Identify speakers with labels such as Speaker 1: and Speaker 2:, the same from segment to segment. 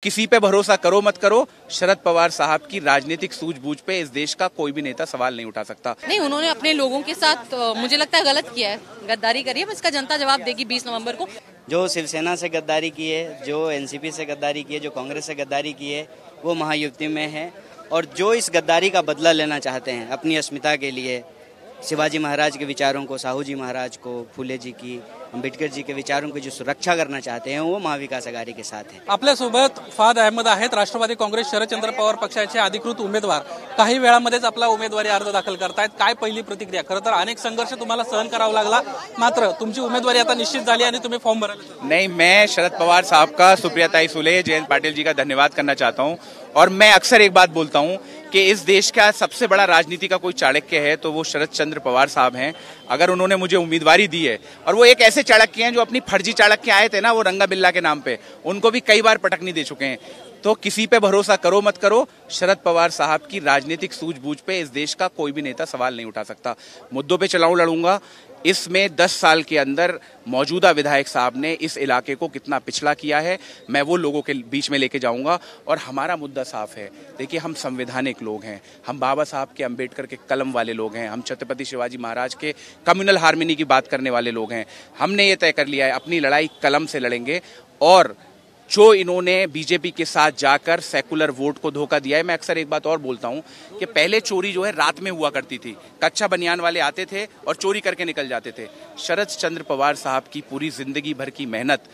Speaker 1: किसी पे भरोसा करो मत करो, शरद पवार साहब की राजनीतिक सूझबूझ पे इस देश का कोई भी नेता सवाल नहीं उठा सकता।
Speaker 2: नहीं, उन्होंने अपने लोगों के साथ मुझे लगता है गलत किया है, गद्दारी करी है। इसका जनता जवाब देगी 20 नवंबर को।
Speaker 3: जो शिवसेना से गद्दारी की है, जो एनसीपी से गद्दारी की है, जो कांग्रेस से गद्दारी की है, वो महायुति में है। और जो इस गद्दारी का बदला लेना चाहते हैं अपनी अस्मिता के लिए, शिवाजी महाराज के विचारों को, साहू जी महाराज को, फुले जी की, आंबेडकर जी के विचारों की जो सुरक्षा करना चाहते हैं, वो महाविकास आघाडी के साथ है।
Speaker 4: आपल्यासोबत फाद अहमद आहेत, राष्ट्रवादी काँग्रेस शरदचंद्र पवार पक्षाचे अधिकृत उमेदवार. काही वेळामध्येच आपला उमेदवारी अर्ज दाखल करतायत. काय पहिली प्रतिक्रिया? खरं तर अनेक संघर्ष तुम्हाला सहन करावा लागला, मात्र तुमची उमेदवारी आता निश्चित झाली आणि तुम्ही फॉर्म भरायला.
Speaker 1: नहीं, मैं शरद पवार साहब का, सुप्रियाताई सुले, जयंत पाटिल जी का धन्यवाद करना चाहता हूं। और मैं अक्सर एक बात बोलता हूं कि इस देश का सबसे बड़ा राजनीति का कोई चाणक्य है तो वो शरद चंद्र पवार साहब हैं। अगर उन्होंने मुझे उम्मीदवारी दी है, और वो एक ऐसे चाणक्य हैं जो अपनी फर्जी चाणक्य आए थे ना, वो रंगा बिल्ला के नाम पे, उनको भी कई बार पटकनी दे चुके हैं। तो किसी पे भरोसा करो मत करो, शरद पवार साहब की राजनीतिक सूझबूझ पे इस देश का कोई भी नेता सवाल नहीं उठा सकता। मुद्दों पे चलाऊं लड़ूंगा। इसमें 10 साल के अंदर मौजूदा विधायक साहब ने इस इलाके को कितना पिछड़ा किया है, मैं वो लोगों के बीच में लेके जाऊंगा। और हमारा मुद्दा साफ है। देखिए, हम संवैधानिक लोग हैं, हम बाबा साहब के, अंबेडकर के कलम वाले लोग हैं, हम छत्रपति शिवाजी महाराज के कम्युनल हार्मनी की बात करने वाले लोग हैं। हमने ये तय कर लिया है, अपनी लड़ाई कलम से लड़ेंगे। और जो इन्होंने बीजेपी के साथ जाकर सेकुलर वोट को धोखा दिया है, मैं अक्सर एक बात और बोलता हूं कि पहले चोरी जो है रात में हुआ करती थी, कच्चा बनियान वाले आते थे और चोरी करके निकल जाते थे। शरद चंद्र पवार साहब की पूरी जिंदगी भर की मेहनत,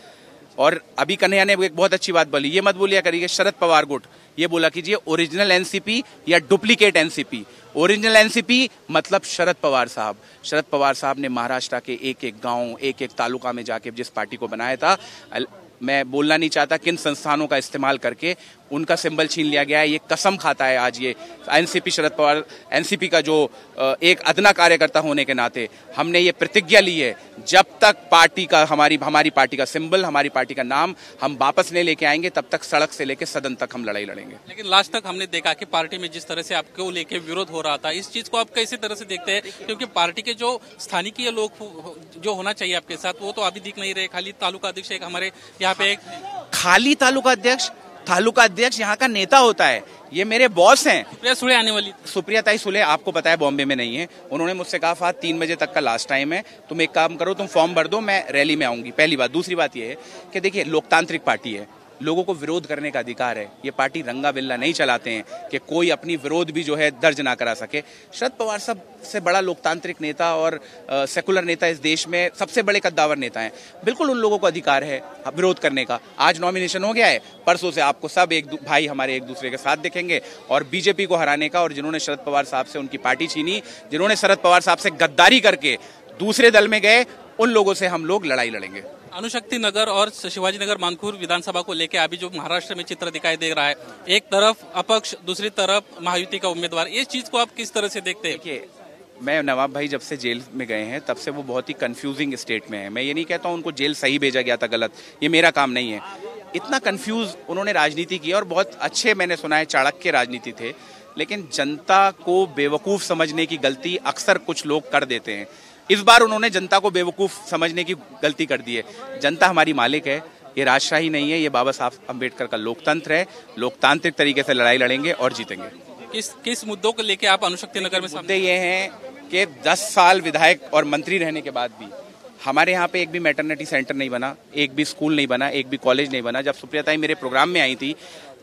Speaker 1: और अभी कन्हैया ने एक बहुत अच्छी बात बोली, ये मत बोलिया करिए शरद पवार गुट, ये बोला कीजिए ओरिजिनल एनसीपी या डुप्लीकेट एनसीपी। ओरिजिनल एनसीपी मतलब शरद पवार साहब। शरद पवार साहब ने महाराष्ट्र के एक एक गांव, एक एक तालुका में जाके जिस पार्टी को बनाया था, मैं बोलना नहीं चाहता किन संस्थानों का इस्तेमाल करके उनका सिंबल छीन लिया गया है। ये कसम खाता है आज ये एनसीपी, शरद पवार एनसीपी का जो एक अदना कार्यकर्ता होने के नाते हमने ये प्रतिज्ञा ली है, जब तक पार्टी का, हमारी पार्टी का सिंबल, हमारी पार्टी का नाम हम वापस नहीं लेके आएंगे, तब तक सड़क से लेके सदन तक हम लड़ाई लड़ेंगे।
Speaker 4: लेकिन लास्ट तक हमने देखा कि पार्टी में जिस तरह से आपको लेके विरोध हो रहा था, इस चीज को आप कैसी तरह से देखते हैं? क्योंकि पार्टी के जो स्थानीय लोग जो होना चाहिए आपके साथ, वो तो अभी दिख नहीं रहे। खाली तालुका अध्यक्ष एक हमारे यहाँ पे, एक
Speaker 1: खाली तालुका अध्यक्ष यहाँ का नेता होता है। ये मेरे बॉस हैं।
Speaker 4: सुप्रिया सुले आने वाली,
Speaker 1: सुप्रियाताई सुले आपको पता है बॉम्बे में नहीं है। उन्होंने मुझसे कहा फाद 3 बजे तक का लास्ट टाइम है, तुम एक काम करो, तुम फॉर्म भर दो, मैं रैली में आऊंगी। पहली बात। दूसरी बात ये है कि देखिए, लोकतांत्रिक पार्टी है, लोगों को विरोध करने का अधिकार है। ये पार्टी रंगा बिल्ला नहीं चलाते हैं कि कोई अपनी विरोध भी जो है दर्ज ना करा सके। शरद पवार सबसे बड़ा लोकतांत्रिक नेता और सेकुलर नेता इस देश में, सबसे बड़े कद्दावर नेता हैं। बिल्कुल उन लोगों को अधिकार है विरोध करने का। आज नॉमिनेशन हो गया है, परसों से आपको सब भाई हमारे एक दूसरे के साथ दिखेंगे, और बीजेपी को हराने का, और जिन्होंने शरद पवार साहब से उनकी पार्टी छीनी, जिन्होंने शरद पवार साहब से गद्दारी करके दूसरे दल में गए, उन लोगों से हम लोग लड़ाई लड़ेंगे।
Speaker 4: अणुशक्ति नगर और शिवाजी नगर मानखुर विधानसभा को लेकर अभी जो महाराष्ट्र में चित्र दिखाई दे रहा है, एक तरफ अपक्ष, दूसरी तरफ महायुति का उम्मीदवार, इस चीज को आप किस तरह से देखते हैं?
Speaker 1: देखिए, मैं नवाब भाई जब से जेल में गए हैं तब से वो बहुत ही कंफ्यूजिंग स्टेट में है। मैं ये नहीं कहता हूं उनको जेल सही भेजा गया था, गलत, ये मेरा काम नहीं है। इतना कंफ्यूज उन्होंने राजनीति की, और बहुत अच्छे, मैंने सुना है, चाणक्य राजनीति थे। लेकिन जनता को बेवकूफ समझने की गलती अक्सर कुछ लोग कर देते हैं। इस बार उन्होंने जनता को बेवकूफ समझने की गलती कर दी है। जनता हमारी मालिक है, ये राजशाही नहीं है, ये बाबा साहब अंबेडकर का लोकतंत्र है। लोकतांत्रिक तरीके से लड़ाई लड़ेंगे और जीतेंगे।
Speaker 4: किस मुद्दों को लेके आप अणुशक्ति नगर में?
Speaker 1: मुद्दे ये हैं कि 10 साल विधायक और मंत्री रहने के बाद भी हमारे यहाँ पे एक भी मैटरनिटी सेंटर नहीं बना, एक भी स्कूल नहीं बना, एक भी कॉलेज नहीं बना। जब सुप्रियाताई मेरे प्रोग्राम में आई थी,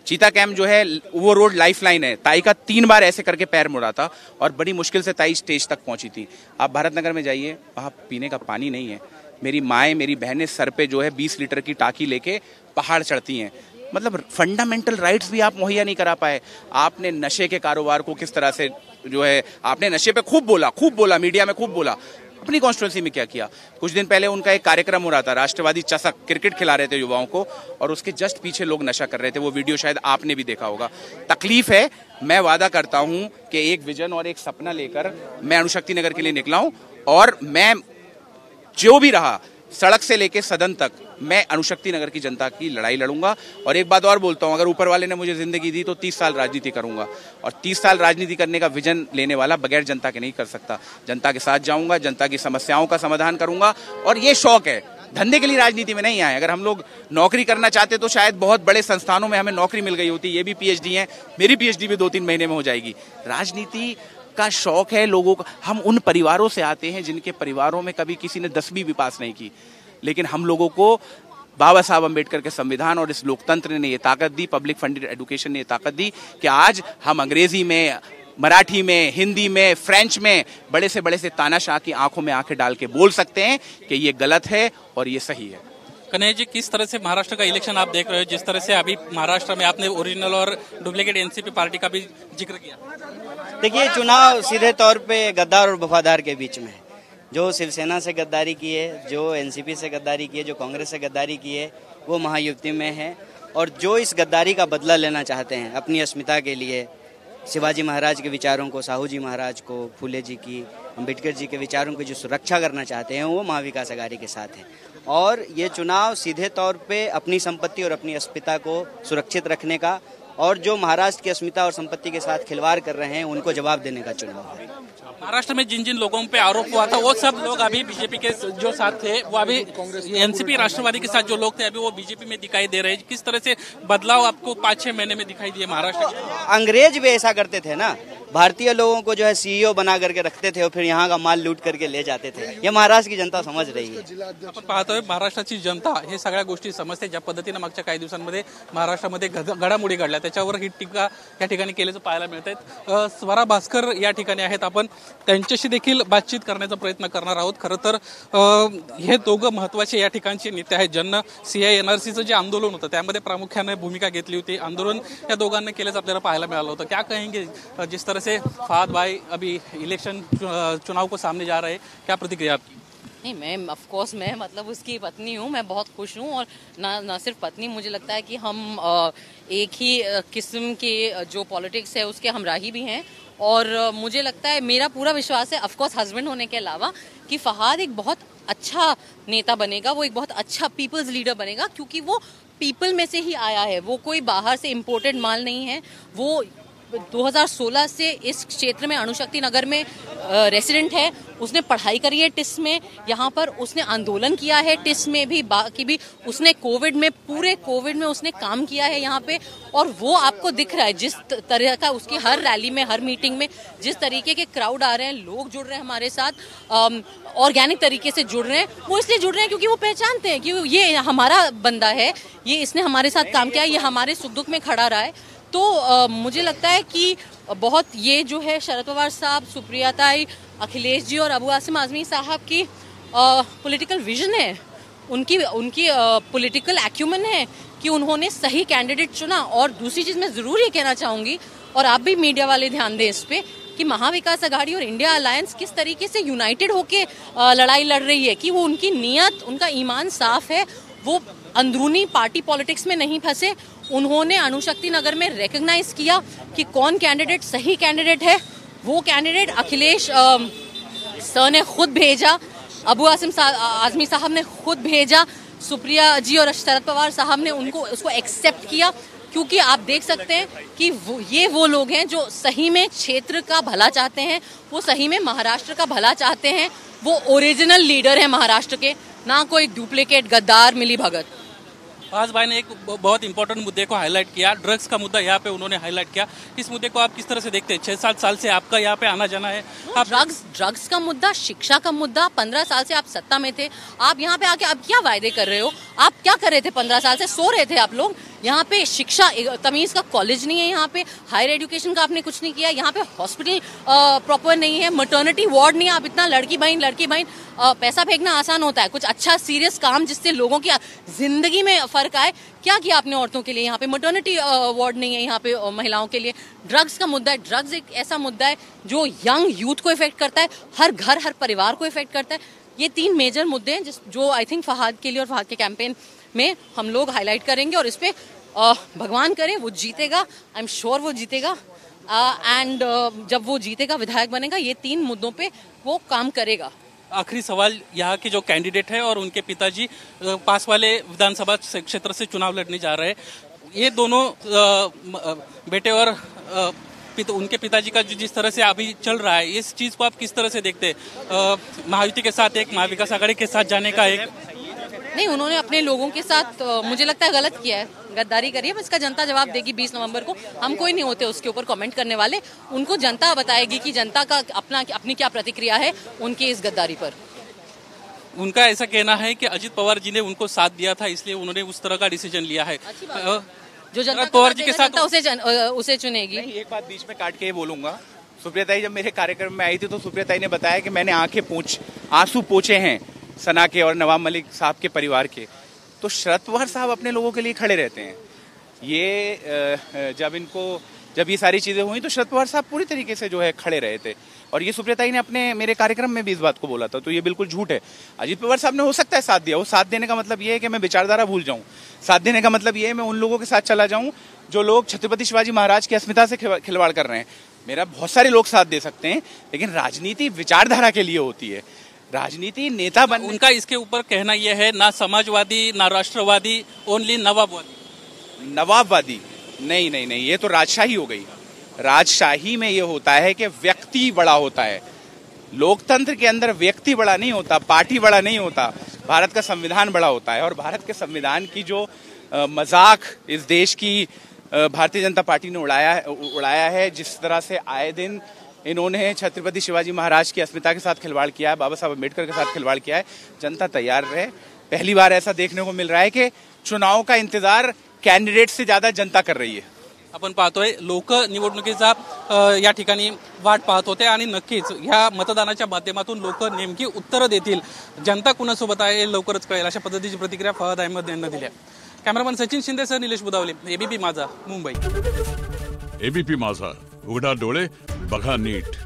Speaker 1: चीता कैंप जो है वो रोड लाइफ लाइन है, ताई का 3 बार ऐसे करके पैर मुड़ा था और बड़ी मुश्किल से ताई स्टेज तक पहुंची थी। आप भारत नगर में जाइए, वहां पीने का पानी नहीं है। मेरी माएँ, मेरी बहनें सर पे जो है 20 लीटर की टाकी लेके पहाड़ चढ़ती हैं। मतलब फंडामेंटल राइट्स भी आप मुहैया नहीं करा पाए। आपने नशे के कारोबार को किस तरह से जो है, आपने नशे पे खूब बोला, मीडिया में खूब बोला। अपनी कॉन्स्टिट्यूंसी में क्या किया? कुछ दिन पहले उनका एक कार्यक्रम हो रहा था, राष्ट्रवादी चषक, क्रिकेट खिला रहे थे युवाओं को, और उसके जस्ट पीछे लोग नशा कर रहे थे। वो वीडियो शायद आपने भी देखा होगा। तकलीफ है। मैं वादा करता हूं कि एक विजन और एक सपना लेकर मैं अणुशक्ति नगर के लिए निकला हूं, और मैं जो भी रहा, सड़क से लेके सदन तक, मैं अणुशक्ति नगर की जनता की लड़ाई लड़ूंगा। और एक बात और बोलता हूं, अगर ऊपर वाले ने मुझे जिंदगी दी तो 30 साल राजनीति करूंगा, और 30 साल राजनीति करने का विजन लेने वाला बगैर जनता के नहीं कर सकता। जनता के साथ जाऊंगा, जनता की समस्याओं का समाधान करूंगा, और ये शौक है धंधे के लिए राजनीति में नहीं आए। अगर हम लोग नौकरी करना चाहते तो शायद बहुत बड़े संस्थानों में हमें नौकरी मिल गई होती। ये भी पीएचडी है, मेरी पीएचडी भी 2-3 महीने में हो जाएगी। राजनीति का शौक है लोगों का। हम उन परिवारों से आते हैं जिनके परिवारों में कभी किसी ने 10वीं भी पास नहीं की, लेकिन हम लोगों को बाबा साहब अम्बेडकर के संविधान और इस लोकतंत्र ने ये ताकत दी, पब्लिक फंडेड एजुकेशन ने ये ताकत दी कि आज हम अंग्रेजी में, मराठी में, हिंदी में, फ्रेंच में बड़े से तानाशाह की आंखों में आंखें डाल के बोल सकते हैं कि ये गलत है और ये सही है।
Speaker 4: कन्हैया जी, किस तरह से महाराष्ट्र का इलेक्शन आप देख रहे हो? जिस तरह से अभी महाराष्ट्र में आपने ओरिजिनल और डुप्लीकेट एनसीपी पार्टी का भी जिक्र किया।
Speaker 3: देखिए, चुनाव सीधे तौर पे गद्दार और वफादार के बीच में है। जो शिवसेना से गद्दारी की है, जो एनसीपी से गद्दारी की है, जो कांग्रेस से गद्दारी की है, वो महायुति में है। और जो इस गद्दारी का बदला लेना चाहते हैं अपनी अस्मिता के लिए, शिवाजी महाराज के विचारों को, साहू जी महाराज को, फूले जी की, अम्बेडकर जी के विचारों की जो सुरक्षा करना चाहते हैं, वो महाविकास आघाड़ी के साथ है। और ये चुनाव सीधे तौर पे अपनी संपत्ति और अपनी अस्मिता को सुरक्षित रखने का, और जो महाराष्ट्र की अस्मिता और संपत्ति के साथ खिलवाड़ कर रहे हैं उनको जवाब देने का चुनाव है।
Speaker 4: महाराष्ट्र में जिन जिन लोगों पे आरोप हुआ था वो सब लोग अभी बीजेपी के जो साथ थे, वो अभी एनसीपी राष्ट्रवादी के साथ जो लोग थे अभी वो बीजेपी में दिखाई दे रहे हैं। किस तरह से बदलाव आपको 5-6 महीने में दिखाई दिए महाराष्ट्र के?
Speaker 3: अंग्रेज भी ऐसा करते थे ना, भारतीय लोगों को जो है सीईओ बना करके रखते थे और फिर यहाँ का माल लूट करके ले जाते थे। ये महाराष्ट्र की जनता समझ रही है।
Speaker 4: आपण पाहतोय महाराष्ट्राची जनता हे सगळ्या गोष्टी समजते। ज्या पद्धतीने मागच्या काही दिवसांमध्ये महाराष्ट्रामध्ये घडामोडी घडल्या त्याच्यावर ही टीका या ठिकाणी केल्याचं पाहायला मिळतंय। स्वरा भास्कर या ठिकाणी आहेत, आपण त्यांच्याशी देखील बातचीत करण्याचा प्रयत्न करणार आहोत। खरं तर हे दोघं महत्वाचे या ठिकाणचे नेते आहेत ज्यांना सीआय एनआरसीचं जे आंदोलन होतं त्यामध्ये प्रामुख्याने भूमिका घेतली होती। आंदोलन या दोघांना केल्याचं आपल्याला पाहायला मिळालं होतं। क्या कहेंगे जिस तरह से फहद भाई अभी इलेक्शन चुनाव को सामने जा रहे हैं, क्या प्रतिक्रिया आपकी?
Speaker 2: नहीं, मैं ऑफ कोर्स मैं मतलब उसकी पत्नी हूँ, मैं बहुत खुश हूँ। और ना सिर्फ पत्नी, मुझे लगता है कि हम एक ही किस्म के जो पॉलिटिक्स है उसके हमराही भी हैं। और मुझे लगता है, मेरा पूरा विश्वास है ऑफ कोर्स हस्बैंड होने के अलावा, कि फहद एक बहुत अच्छा नेता बनेगा, वो एक बहुत अच्छा पीपल्स लीडर बनेगा, क्योंकि वो पीपल में से ही आया है। वो कोई बाहर से इम्पोर्टेड माल नहीं है। वो 2016 से इस क्षेत्र में अणुशक्ति नगर में रेसिडेंट है। उसने पढ़ाई करी है टिस में, यहाँ पर उसने आंदोलन किया है टिस में भी, बाकी भी उसने पूरे कोविड में उसने काम किया है यहाँ पे। और वो आपको दिख रहा है जिस तरह का उसकी हर रैली में, हर मीटिंग में जिस तरीके के क्राउड आ रहे हैं, लोग जुड़ रहे हैं हमारे साथ, ऑर्गेनिक तरीके से जुड़ रहे हैं। वो इसलिए जुड़ रहे हैं क्योंकि वो पहचानते हैं कि ये हमारा बंदा है, ये इसने हमारे साथ काम किया, ये हमारे सुख दुख में खड़ा रहा है। तो मुझे लगता है कि बहुत ये जो है शरद पवार साहब, सुप्रिया ताई, अखिलेश जी और अबू आसिम आजमी साहब की पॉलिटिकल विजन है, उनकी पॉलिटिकल एक्यूमेन है कि उन्होंने सही कैंडिडेट चुना। और दूसरी चीज़ मैं ज़रूर ये कहना चाहूँगी, और आप भी मीडिया वाले ध्यान दें इस पे, कि महाविकास आघाड़ी और इंडिया अलायंस किस तरीके से यूनाइटेड होके लड़ाई लड़ रही है, कि वो उनकी नीयत, उनका ईमान साफ है। वो अंदरूनी पार्टी पॉलिटिक्स में नहीं फंसे। उन्होंने अणुशक्ति नगर में रिकॉग्नाइज किया कि कौन कैंडिडेट सही कैंडिडेट है। वो कैंडिडेट अखिलेश सर ने खुद भेजा, अबू आसिम आजमी साहब ने खुद भेजा, सुप्रिया जी और शरद पवार साहब ने उसको एक्सेप्ट किया। क्योंकि आप देख सकते हैं कि वो लोग हैं जो सही में क्षेत्र का भला चाहते हैं, वो सही में महाराष्ट्र का भला चाहते हैं। वो ओरिजिनल लीडर है महाराष्ट्र के, ना कोई डुप्लीकेट गद्दार मिली भगत।
Speaker 4: फहद भाई ने एक बहुत इंपॉर्टेंट मुद्दे को हाईलाइट किया, ड्रग्स का मुद्दा यहाँ पे उन्होंने हाईलाइट किया। इस मुद्दे को आप किस तरह से देखते हैं? 6-7 साल से आपका यहाँ पे आना जाना है। आप
Speaker 2: ड्रग्स का मुद्दा, शिक्षा का मुद्दा, 15 साल से आप सत्ता में थे, आप यहाँ पे आके अब क्या वायदे कर रहे हो? आप क्या कर रहे थे 15 साल से? सो रहे थे आप लोग। यहाँ पे शिक्षा, तमीज का कॉलेज नहीं है, यहाँ पे हायर एजुकेशन का आपने कुछ नहीं किया, यहाँ पे हॉस्पिटल प्रॉपर नहीं है, मटर्निटी वार्ड नहीं है। आप इतना लड़की बहन पैसा फेंकना आसान होता है, कुछ अच्छा सीरियस काम जिससे लोगों की जिंदगी में फर्क आए, क्या किया आपने औरतों के लिए? यहाँ पे मटर्निटी वार्ड नहीं है यहाँ पे महिलाओं के लिए। ड्रग्स का मुद्दा है, ड्रग्स एक ऐसा मुद्दा है जो यंग यूथ को इफेक्ट करता है, हर घर हर परिवार को इफेक्ट करता है। ये 3 मेजर मुद्दे हैं जो आई थिंक फहद के लिए और फहद के कैंपेन में हम लोग हाईलाइट करेंगे। और इस पे भगवान करे वो जीतेगा, आई एम श्योर वो जीतेगा। एंड जब वो जीतेगा, विधायक बनेगा, ये 3 मुद्दों पे वो काम करेगा।
Speaker 4: आखिरी सवाल, यहाँ के जो कैंडिडेट है और उनके पिताजी पास वाले विधानसभा क्षेत्र से चुनाव लड़ने जा रहे हैं, ये दोनों बेटे और उनके पिताजी का जिस तरह से अभी चल रहा है, इस चीज को आप किस तरह से देखते हैं? महायुति के साथ, एक महाविकास आघाड़ी के साथ जाने का एक
Speaker 2: नहीं, उन्होंने अपने लोगों के साथ मुझे लगता है गलत किया है, गद्दारी करी है। इसका जनता जवाब देगी 20 नवंबर को। हम कोई नहीं होते उसके ऊपर कमेंट करने वाले। उनको जनता बताएगी कि जनता का अपनी क्या प्रतिक्रिया है उनकी इस गद्दारी पर।
Speaker 4: उनका ऐसा कहना है कि अजित पवार जी ने उनको साथ दिया था, इसलिए उन्होंने उस तरह का डिसीजन लिया है।
Speaker 2: जो जनता
Speaker 4: पवार जी के साथ
Speaker 2: उसे चुनेगी।
Speaker 1: एक बात बीच में काट के ये बोलूंगा, सुप्रियाताई जब मेरे कार्यक्रम में आई थी तो सुप्रियाताई ने बताया कि मैंने आंसू पोंछे हैं सना के और नवाब मलिक साहब के परिवार के। तो शरद पवार साहब अपने लोगों के लिए खड़े रहते हैं। ये जब ये सारी चीजें हुई तो शरद पवार साहब पूरी तरीके से जो है खड़े रहे थे, और ये सुप्रियाताई ने अपने मेरे कार्यक्रम में भी इस बात को बोला था, तो ये बिल्कुल झूठ है। अजित पवार साहब ने हो सकता है साथ दिया, वो साथ देने का मतलब ये है कि मैं विचारधारा भूल जाऊं। साथ देने का मतलब ये है मैं उन लोगों के साथ चला जाऊं जो लोग छत्रपति शिवाजी महाराज की अस्मिता से खिलवाड़ कर रहे हैं। मेरा बहुत सारे लोग साथ दे सकते हैं, लेकिन राजनीति विचारधारा के लिए होती है, राजनीति नेता बन।
Speaker 4: उनका इसके ऊपर कहना यह है, ना समाजवादी ना राष्ट्रवादी, ओनली नवाबवादी।
Speaker 1: नवाबवादी नहीं, ये तो राजशाही हो गई। राजशाही में ये होता है कि व्यक्ति बड़ा होता है। लोकतंत्र के अंदर व्यक्ति बड़ा नहीं होता, पार्टी बड़ा नहीं होता, भारत का संविधान बड़ा होता है। और भारत के संविधान की जो मजाक इस देश की भारतीय जनता पार्टी ने उड़ाया है, जिस तरह से आए दिन इन्होंने छत्रपति शिवाजी महाराज की अस्मिता के साथ खिलवाड़ किया है, बाबा साहब अम्बेडकर के साथ खिलवाड़ किया है, जनता तैयार रहे। पहली बार ऐसा देखने को मिल रहा है कि चुनाव का इंतजार कॅन्डिडेट से ज्यादा जनता कर रही आहे।
Speaker 4: आपण पाहतोय लोक निवडणुकीचा या ठिकाणी वाट पाहत होते आणि नक्कीच ह्या मतदानाच्या माध्यमातून लोक नेमकी उत्तरं देतील, जनता कुणासोबत आहे लवकरच कळेल, अशा पद्धतीची प्रतिक्रिया फवाद अहमद यांनी दिली आहे। Cameraman Sachin Shinde sir, Nilesh Budawale, ABP Majha, Mumbai.
Speaker 5: ABP माझा, उघडा डोळे बघा नीट।